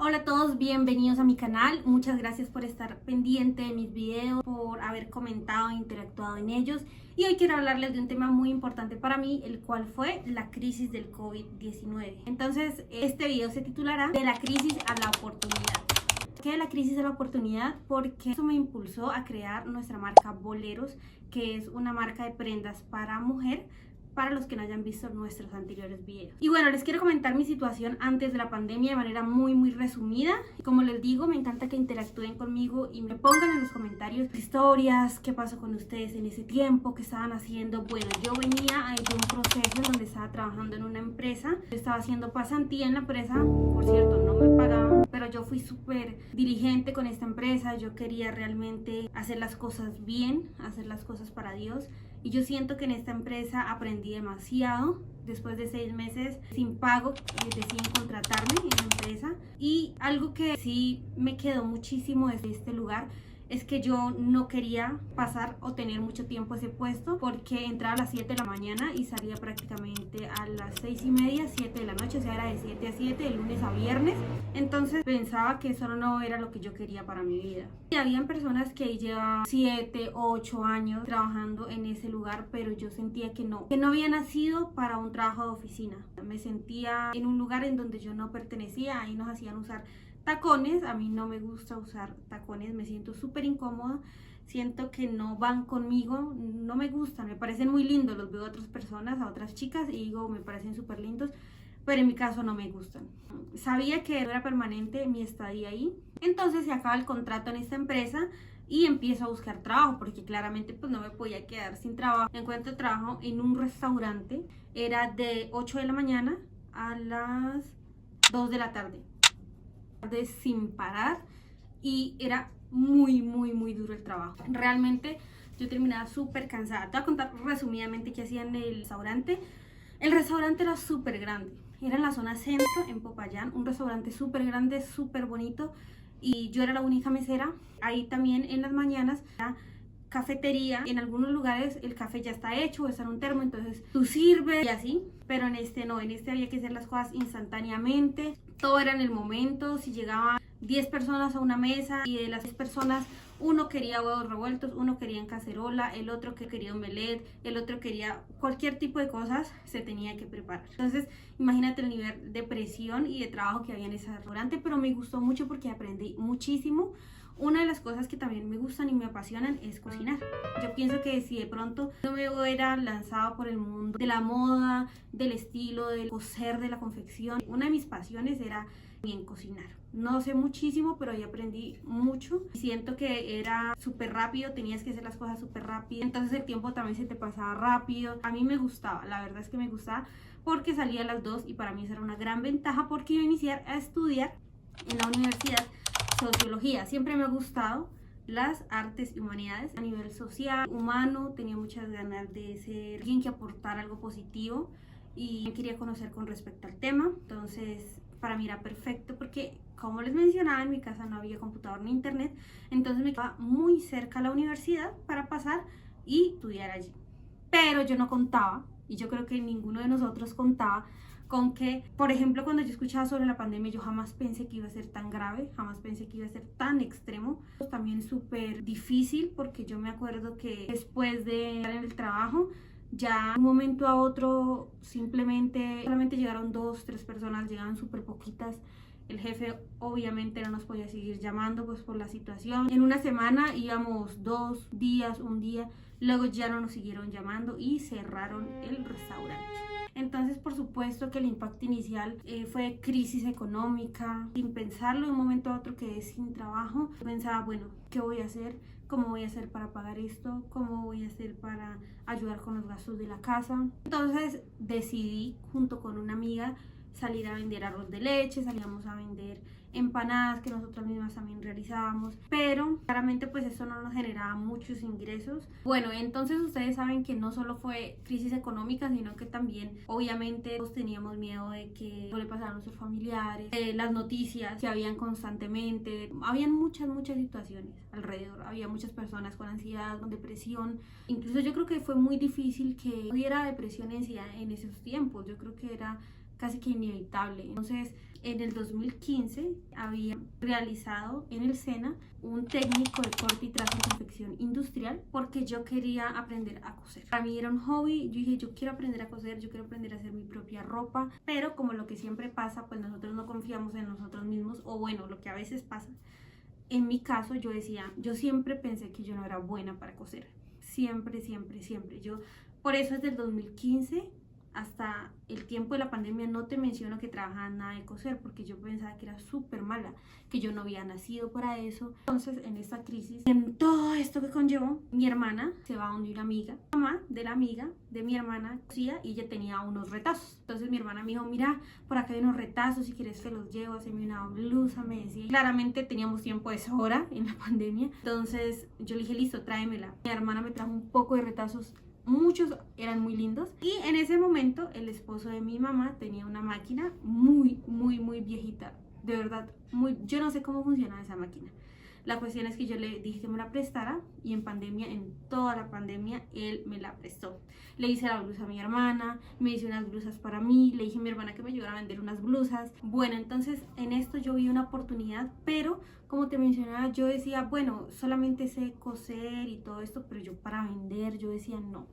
Hola a todos, bienvenidos a mi canal. Muchas gracias por estar pendiente de mis videos, por haber comentado e interactuado en ellos. Y hoy quiero hablarles de un tema muy importante para mí, el cual fue la crisis del COVID-19. Entonces, este video se titulará De la crisis a la oportunidad. ¿Por qué de la crisis a la oportunidad? Porque eso me impulsó a crear nuestra marca Boleros, que es una marca de prendas para mujer, para los que no hayan visto nuestros anteriores videos. Y bueno, les quiero comentar mi situación antes de la pandemia de manera muy resumida. Como les digo, me encanta que interactúen conmigo y me pongan en los comentarios historias, qué pasó con ustedes en ese tiempo, qué estaban haciendo. Bueno, yo venía de un proceso en donde estaba trabajando en una empresa, estaba haciendo pasantía en la empresa, por cierto, no me pagaban, pero yo fui súper diligente con esta empresa. Yo quería realmente hacer las cosas bien, hacer las cosas para Dios. Y yo siento que en esta empresa aprendí demasiado. Después de 6 meses sin pago, deciden contratarme en la empresa. Y algo que sí me quedó muchísimo de este lugar es que yo no quería pasar o tener mucho tiempo ese puesto, porque entraba a las 7 de la mañana y salía prácticamente a las 6:30, 7 de la noche, o sea, era de 7 a 7, de lunes a viernes. Entonces pensaba que eso no era lo que yo quería para mi vida. Y habían personas que llevaban 7, 8 años trabajando en ese lugar, pero yo sentía que no había nacido para un trabajo de oficina. Me sentía en un lugar en donde yo no pertenecía. Ahí nos hacían usar tacones. A mí no me gusta usar tacones, me siento súper incómoda, siento que no van conmigo, no me gustan, me parecen muy lindos, los veo a otras personas, a otras chicas y digo, me parecen súper lindos, pero en mi caso no me gustan. Sabía que era permanente mi estadía ahí. Entonces se acaba el contrato en esta empresa y empiezo a buscar trabajo, porque claramente pues no me podía quedar sin trabajo. Encuentro trabajo en un restaurante, era de 8 de la mañana a las 2 de la tarde, sin parar, y era muy duro el trabajo. Realmente yo terminaba súper cansada. Te voy a contar resumidamente qué hacía en el restaurante. El restaurante era súper grande, era en la zona centro, en Popayán, un restaurante súper grande, súper bonito, y yo era la única mesera. Ahí también en las mañanas era cafetería. En algunos lugares el café ya está hecho o está en un termo, entonces tú sirves y así, pero en este no, en este había que hacer las cosas instantáneamente, todo era en el momento. Si llegaban 10 personas a una mesa y de las 10 personas uno quería huevos revueltos, uno quería en cacerola, el otro que quería omelette, el otro quería cualquier tipo de cosas, se tenía que preparar. Entonces imagínate el nivel de presión y de trabajo que había en ese restaurante, pero me gustó mucho porque aprendí muchísimo. Una de las cosas que también me gustan y me apasionan es cocinar. Yo pienso que si de pronto no me hubiera lanzado por el mundo de la moda, del estilo, del coser, de la confección, una de mis pasiones era bien cocinar. No sé muchísimo, pero ahí aprendí mucho. Siento que era súper rápido, tenías que hacer las cosas súper rápido, entonces el tiempo también se te pasaba rápido. A mí me gustaba, la verdad es que me gustaba, porque salía a las 2 y para mí eso era una gran ventaja, porque iba a iniciar a estudiar en la universidad sociología. Siempre me ha gustado las artes y humanidades a nivel social, humano. Tenía muchas ganas de ser alguien que aportara algo positivo y me quería conocer con respecto al tema. Entonces para mí era perfecto porque, como les mencionaba, en mi casa no había computador ni internet, entonces me quedaba muy cerca a la universidad para pasar y estudiar allí. Pero yo no contaba, y yo creo que ninguno de nosotros contaba con que, por ejemplo, cuando yo escuchaba sobre la pandemia, yo jamás pensé que iba a ser tan grave, jamás pensé que iba a ser tan extremo. También súper difícil, porque yo me acuerdo que después de estar en el trabajo, ya de un momento a otro solamente llegaron 2, 3 personas, llegaban súper poquitas. El jefe obviamente no nos podía seguir llamando pues por la situación. En una semana íbamos 2 días, un día, luego ya no nos siguieron llamando y cerraron el restaurante. Entonces, por supuesto que el impacto inicial fue crisis económica. Sin pensarlo, de un momento a otro quedé sin trabajo. Pensaba, bueno, ¿qué voy a hacer? ¿Cómo voy a hacer para pagar esto? ¿Cómo voy a hacer para ayudar con los gastos de la casa? Entonces decidí, junto con una amiga, salir a vender arroz de leche, salíamos a vender empanadas que nosotras mismas también realizábamos, pero claramente pues eso no nos generaba muchos ingresos. Bueno, entonces ustedes saben que no solo fue crisis económica, sino que también obviamente todos teníamos miedo de que le pasara a nuestros familiares, las noticias que habían constantemente, habían muchas situaciones alrededor, había muchas personas con ansiedad, con depresión. Incluso yo creo que fue muy difícil que hubiera depresión y ansiedad en esos tiempos. Yo creo que era casi que inevitable. Entonces, en el 2015 había realizado en el SENA un técnico de corte y trazo en confección industrial porque yo quería aprender a coser. Para mí era un hobby, yo dije, yo quiero aprender a coser, yo quiero aprender a hacer mi propia ropa, pero como lo que siempre pasa, pues nosotros no confiamos en nosotros mismos, o bueno, lo que a veces pasa. En mi caso, yo decía, yo siempre pensé que yo no era buena para coser. Siempre, siempre, siempre. Yo, por eso desde el 2015 hasta el tiempo de la pandemia no te menciono que trabajaba en nada de coser porque yo pensaba que era súper mala, que yo no había nacido para eso. Entonces, en esta crisis, en todo esto que conllevó, mi hermana se va donde una amiga, mamá de la amiga de mi hermana cosía y ella tenía unos retazos. Entonces mi hermana me dijo, mira, por acá hay unos retazos, si quieres te los llevo, hazme una blusa, me decía. Claramente teníamos tiempo de sobra en la pandemia, entonces yo le dije, listo, tráemela. Mi hermana me trajo un poco de retazos, muchos eran muy lindos, y en ese momento el esposo de mi mamá tenía una máquina muy viejita, de verdad, yo no sé cómo funciona esa máquina. La cuestión es que yo le dije que me la prestara y en pandemia, en toda la pandemia, él me la prestó. Le hice la blusa a mi hermana, me hice unas blusas para mí, le dije a mi hermana que me ayudara a vender unas blusas. Bueno, entonces en esto yo vi una oportunidad, pero como te mencionaba, yo decía, bueno, solamente sé coser y todo esto, pero yo para vender, yo decía no.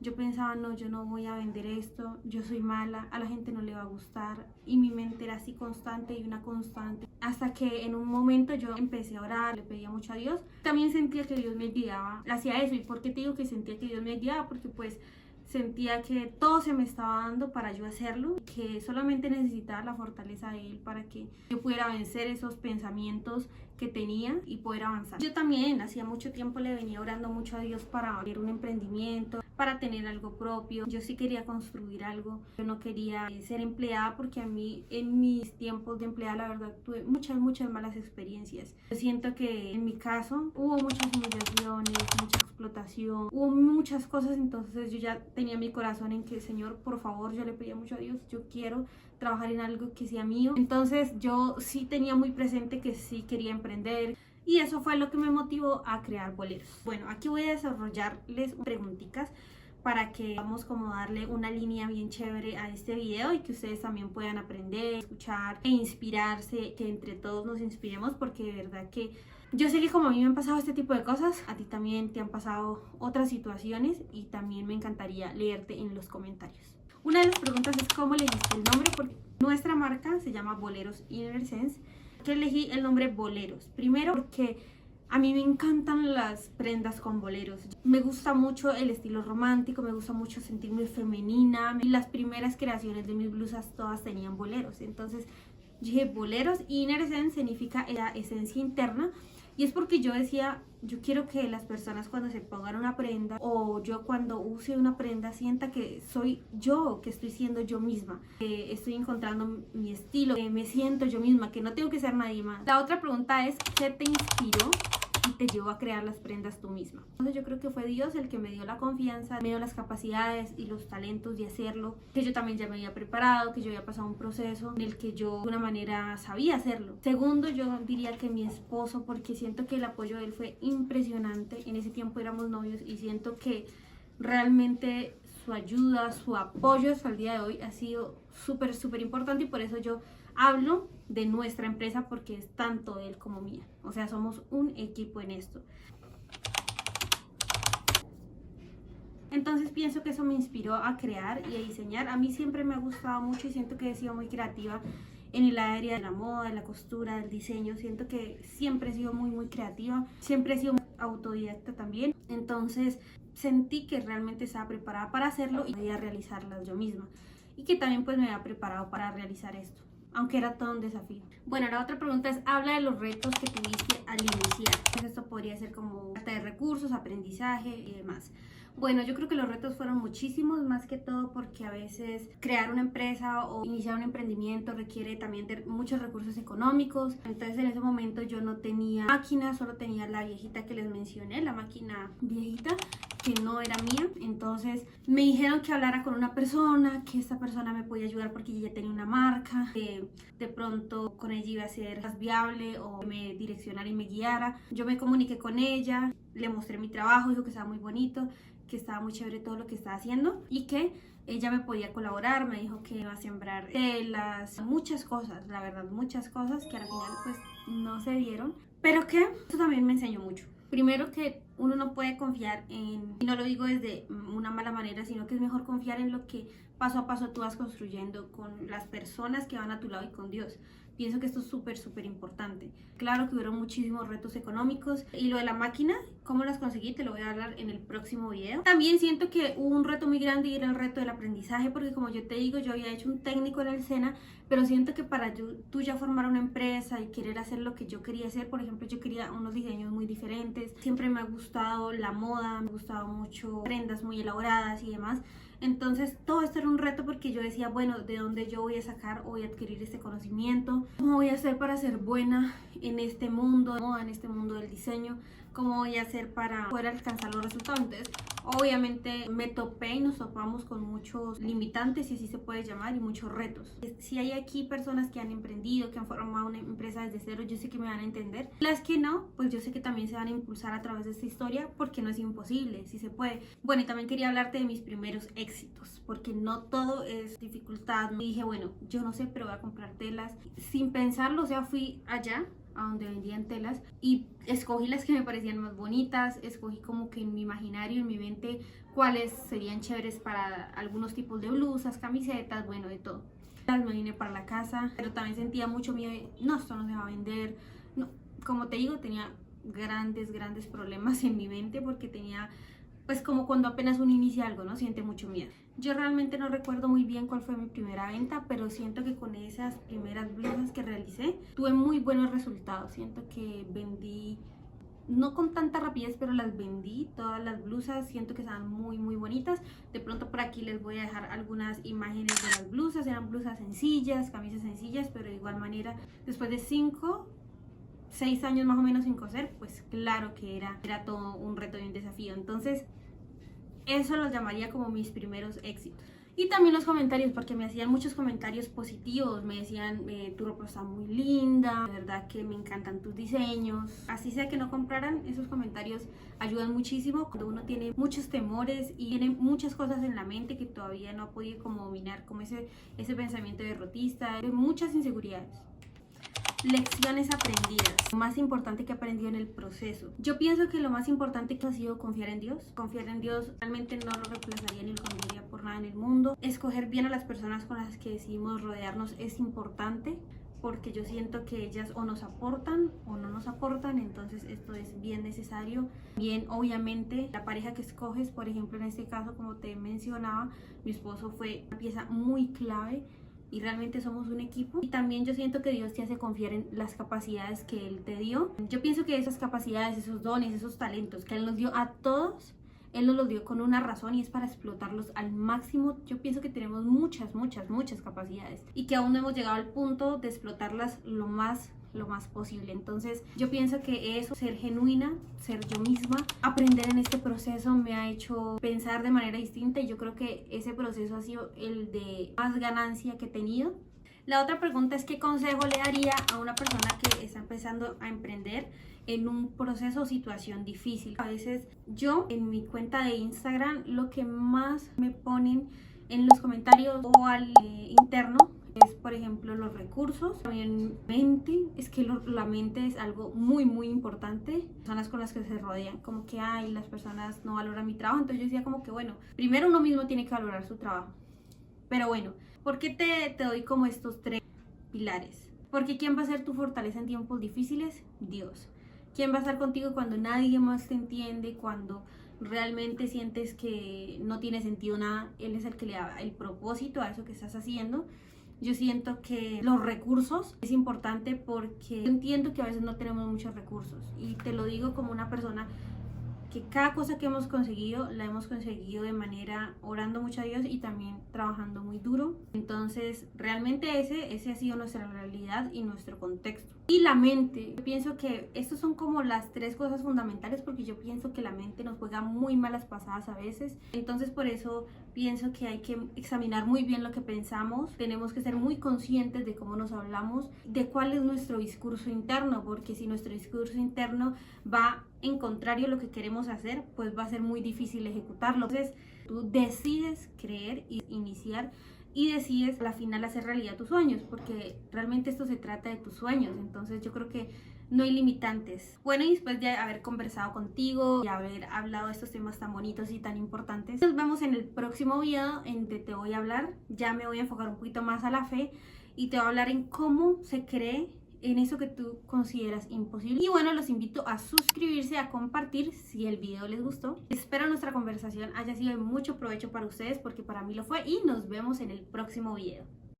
Yo pensaba, no, yo no voy a vender esto, yo soy mala, a la gente no le va a gustar, y mi mente era así constante y una constante, hasta que en un momento yo empecé a orar, le pedía mucho a Dios. También sentía que Dios me guiaba hacia eso. ¿Y por qué te digo que sentía que Dios me guiaba? Porque pues sentía que todo se me estaba dando para yo hacerlo, que solamente necesitaba la fortaleza de Él para que yo pudiera vencer esos pensamientos que tenía y poder avanzar. Yo también hacía mucho tiempo le venía orando mucho a Dios para abrir un emprendimiento, para tener algo propio. Yo sí quería construir algo, yo no quería ser empleada porque a mí en mis tiempos de empleada la verdad tuve muchas malas experiencias. Yo siento que en mi caso hubo muchas humillaciones, mucha explotación, hubo muchas cosas, entonces yo ya tenía mi corazón en que, Señor, por favor, yo le pedía mucho a Dios, yo quiero trabajar en algo que sea mío. Entonces yo sí tenía muy presente que sí quería emprender, y eso fue lo que me motivó a crear Boleros. Bueno, aquí voy a desarrollarles preguntitas para que vamos como darle una línea bien chévere a este video y que ustedes también puedan aprender, escuchar e inspirarse, que entre todos nos inspiremos, porque de verdad que yo sé que como a mí me han pasado este tipo de cosas, a ti también te han pasado otras situaciones y también me encantaría leerte en los comentarios. Una de las preguntas es cómo elegiste el nombre, porque nuestra marca se llama Boleros Inner Sense. Que elegí el nombre Boleros, primero porque a mí me encantan las prendas con boleros. Me gusta mucho el estilo romántico, me gusta mucho sentirme femenina. Las primeras creaciones de mis blusas todas tenían boleros, entonces dije boleros. Inner Sense significa la esencia interna, y es porque yo decía, yo quiero que las personas cuando se pongan una prenda, o yo cuando use una prenda, sienta que soy yo, que estoy siendo yo misma, que estoy encontrando mi estilo, que me siento yo misma, que no tengo que ser nadie más. La otra pregunta es, ¿qué te inspiró y te llevó a crear las prendas tú misma? Entonces yo creo que fue Dios el que me dio la confianza, me dio las capacidades y los talentos de hacerlo, que yo también ya me había preparado, que yo había pasado un proceso en el que yo de una manera sabía hacerlo. Segundo, yo diría que mi esposo, porque siento que el apoyo de él fue impresionante. En ese tiempo éramos novios y siento que realmente su ayuda, su apoyo hasta el día de hoy ha sido súper importante, y por eso yo hablo de nuestra empresa, porque es tanto él como mía. O sea, somos un equipo en esto. Entonces pienso que eso me inspiró a crear y a diseñar. A mí siempre me ha gustado mucho y siento que he sido muy creativa en el área de la moda, de la costura, del diseño. Siento que siempre he sido muy creativa, siempre he sido autodidacta también. Entonces sentí que realmente estaba preparada para hacerlo y podía realizarlas yo misma, y que también pues me había preparado para realizar esto, aunque era todo un desafío. Bueno, la otra pregunta es, habla de los retos que tuviste al iniciar. Pues esto podría ser como falta de recursos, aprendizaje y demás. Bueno, yo creo que los retos fueron muchísimos, más que todo porque a veces crear una empresa o iniciar un emprendimiento requiere también de muchos recursos económicos. Entonces en ese momento yo no tenía máquina, solo tenía la viejita que les mencioné, la máquina viejita, que no era mía. Entonces me dijeron que hablara con una persona, que esta persona me podía ayudar porque ella ya tenía una marca, que de pronto con ella iba a ser más viable, o me direccionara y me guiara. Yo me comuniqué con ella, le mostré mi trabajo, dijo que estaba muy bonito, que estaba muy chévere todo lo que estaba haciendo y que ella me podía colaborar, me dijo que iba a sembrar telas, muchas cosas, la verdad, muchas cosas que al final pues no se dieron, pero que eso también me enseñó mucho. Primero que uno no puede confiar en, y no lo digo desde una mala manera, sino que es mejor confiar en lo que paso a paso tú vas construyendo con las personas que van a tu lado y con Dios. Pienso que esto es súper importante. Claro que hubieron muchísimos retos económicos y lo de la máquina, cómo las conseguí, te lo voy a hablar en el próximo video. También siento que hubo un reto muy grande y era el reto del aprendizaje, porque como yo te digo, yo había hecho un técnico en el SENA, pero siento que para tú ya formar una empresa y querer hacer lo que yo quería hacer, por ejemplo, yo quería unos diseños muy diferentes. Siempre me ha gustado la moda, me ha gustado mucho prendas muy elaboradas y demás. Entonces todo esto era un reto porque yo decía, bueno, ¿de dónde yo voy a sacar o voy a adquirir este conocimiento? ¿Cómo voy a hacer para ser buena en este mundo de moda, en este mundo del diseño? ¿Cómo voy a hacer para poder alcanzar los resultados? Entonces, obviamente me topé y nos topamos con muchos limitantes, si así se puede llamar, y muchos retos. Si hay aquí personas que han emprendido, que han formado una empresa desde cero, yo sé que me van a entender. Las que no, pues yo sé que también se van a impulsar a través de esta historia, porque no es imposible, sí se puede. Bueno, y también quería hablarte de mis primeros éxitos, porque no todo es dificultad. Y dije, bueno, yo no sé, pero voy a comprar telas. Sin pensarlo, o sea, fui allá a donde vendían telas y escogí las que me parecían más bonitas, escogí como que en mi imaginario, en mi mente, cuáles serían chéveres para algunos tipos de blusas, camisetas, bueno, de todo. Las me vine para la casa, pero también sentía mucho miedo de, no, esto no se va a vender, no, como te digo, tenía grandes problemas en mi mente porque tenía, pues como cuando apenas uno inicia algo, ¿no? Siente mucho miedo. Yo realmente no recuerdo muy bien cuál fue mi primera venta, pero siento que con esas primeras blusas que realicé, tuve muy buenos resultados. Siento que vendí, no con tanta rapidez, pero las vendí, todas las blusas, siento que estaban muy bonitas. De pronto por aquí les voy a dejar algunas imágenes de las blusas, eran blusas sencillas, camisas sencillas, pero de igual manera, después de 6 años más o menos sin coser, pues claro que era todo un reto y un desafío. Entonces, eso los llamaría como mis primeros éxitos. Y también los comentarios, porque me hacían muchos comentarios positivos, me decían, tu ropa está muy linda, de verdad que me encantan tus diseños. Así sea que no compraran, esos comentarios ayudan muchísimo cuando uno tiene muchos temores y tiene muchas cosas en la mente que todavía no ha podido como dominar, como ese pensamiento derrotista, de muchas inseguridades. Lecciones aprendidas, lo más importante que he aprendido en el proceso. Yo pienso que lo más importante que ha sido confiar en Dios. Confiar en Dios realmente no lo reemplazaría ni lo cambiaría por nada en el mundo. Escoger bien a las personas con las que decidimos rodearnos es importante, porque yo siento que ellas o nos aportan o no nos aportan, entonces esto es bien necesario. Bien, obviamente, la pareja que escoges, por ejemplo, en este caso, como te mencionaba, mi esposo fue una pieza muy clave y realmente somos un equipo. Y también yo siento que Dios te hace confiar en las capacidades que Él te dio. Yo pienso que esas capacidades, esos dones, esos talentos que Él nos dio a todos, Él nos los dio con una razón y es para explotarlos al máximo. Yo pienso que tenemos muchas capacidades y que aún no hemos llegado al punto de explotarlas lo más posible. Entonces yo pienso que eso, ser genuina, ser yo misma, aprender en este proceso me ha hecho pensar de manera distinta y yo creo que ese proceso ha sido el de más ganancia que he tenido. La otra pregunta es, ¿qué consejo le daría a una persona que está empezando a emprender en un proceso o situación difícil? A veces yo en mi cuenta de Instagram lo que más me ponen en los comentarios o al interno es, por ejemplo, los recursos. También mente, es que la mente es algo muy importante. Personas con las que se rodean, como que ay, las personas no valoran mi trabajo. Entonces yo decía como que bueno, primero uno mismo tiene que valorar su trabajo. Pero bueno, ¿por qué te doy como estos 3 pilares? Porque ¿quién va a ser tu fortaleza en tiempos difíciles? Dios. ¿Quién va a estar contigo cuando nadie más te entiende, cuando realmente sientes que no tiene sentido nada? Él es el que le da el propósito a eso que estás haciendo. Yo siento que los recursos es importante porque yo entiendo que a veces no tenemos muchos recursos y te lo digo como una persona que cada cosa que hemos conseguido la hemos conseguido de manera orando mucho a Dios y también trabajando muy duro. Entonces realmente ese ha sido nuestra realidad y nuestro contexto. Y la mente, yo pienso que estos son como las 3 cosas fundamentales, porque yo pienso que la mente nos juega muy malas pasadas a veces. Entonces por eso pienso que hay que examinar muy bien lo que pensamos. Tenemos que ser muy conscientes de cómo nos hablamos, de cuál es nuestro discurso interno, porque si nuestro discurso interno va en contrario a lo que queremos hacer, pues va a ser muy difícil ejecutarlo. Entonces, tú decides creer y iniciar y decides a la final hacer realidad tus sueños, porque realmente esto se trata de tus sueños. Entonces, yo creo que no hay limitantes. Bueno, y después de haber conversado contigo y haber hablado de estos temas tan bonitos y tan importantes, nos vemos en el próximo video en donde te voy a hablar, ya me voy a enfocar un poquito más a la fe y te voy a hablar en cómo se cree en eso que tú consideras imposible. Y bueno, los invito a suscribirse, a compartir si el video les gustó. Espero nuestra conversación haya sido de mucho provecho para ustedes, porque para mí lo fue, y nos vemos en el próximo video.